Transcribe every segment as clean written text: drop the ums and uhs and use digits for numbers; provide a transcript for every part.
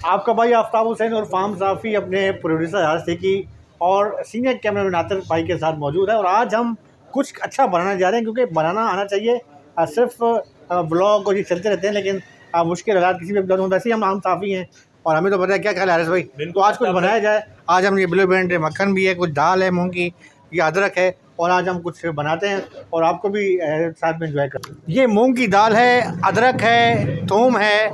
आपका भाई आफ्ताब हुसैन और फार्म साफ़ी अपने प्रोड्यूसर हारिस सिद्दीकी और सीनियर कैमरामैन आतिफ भाई के साथ मौजूद है। और आज हम कुछ अच्छा बनाने जा रहे हैं, क्योंकि बनाना आना चाहिए। सिर्फ ब्लॉग और ये चलते रहते हैं, लेकिन मुश्किल हालात किसी भी होता है। वैसे ही हम आम साफ़ी हैं और हमें तो पता है क्या ख्याल है हारिस भाई। तो आज कुछ बनाया जाए। आज हम ये ब्लू बैंड मक्खन भी है, कुछ दाल है मूँग की, ये अदरक है, और आज हम कुछ बनाते हैं और आपको भी साथ में एंजॉय कर। ये मूंग की दाल है, अदरक है, थूम है,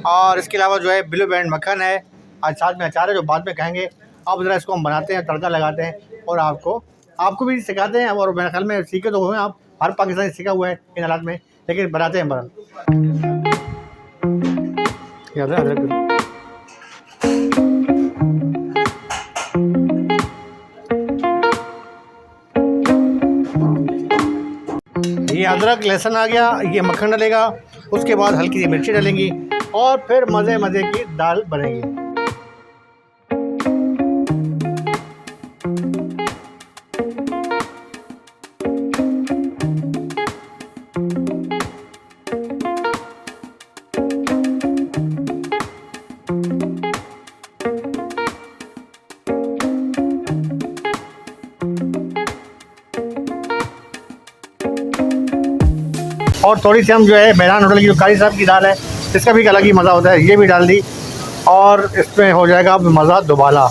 और इसके अलावा जो है ब्लू बैंड मक्खन है। आज साथ में अचार है जो बाद में खाएंगे। अब ज़रा इसको हम बनाते हैं, तड़का लगाते हैं और आपको भी सिखाते हैं। और मेरे ख्याल में सीखे तो हुए आप, हर पाकिस्तानी सीखा हुआ है इन हालात में, लेकिन बनाते हैं बरन। अदरक ये अदरक लहसुन आ गया, ये मक्खन डलेगा, उसके बाद हल्की सी मिर्ची डलेंगी और फिर मज़े मज़े की दाल बनेगी। और थोड़ी सी हम जो है बहरान होटल की जो कारी साहब की दाल है, इसका भी एक अलग ही मज़ा होता है, ये भी डाल दी और इसमें हो जाएगा मज़ा दोबाला।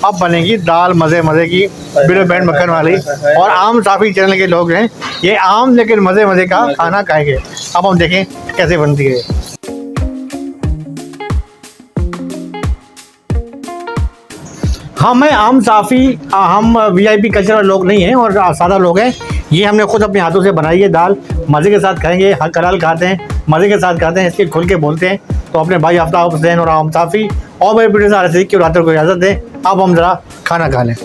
अब बनेगी दाल मज़े मज़े की ब्लू बैंड मक्खन वाली। और आम साफ़ी चैनल के लोग हैं, ये आम लेकिन मज़े मज़े का खाना खाएंगे। अब हम देखें कैसे बनती है। हाँ, मैं आम साफ़ी, हम VIP कल्चर लोग नहीं हैं और सादा लोग हैं। ये हमने खुद अपने हाथों से बनाई है दाल, मज़े के साथ खाएंगे, हक हलाल खाते हैं, मज़े के साथ खाते हैं, इसके खुल के बोलते हैं। तो अपने भाई आफ्ताब हुसैन और आम साफ़ी और मेरे प्रोड्यूसर हारिस सिद्दीकी को इजाज़त दें। अब हम ज़रा खाना खा लें।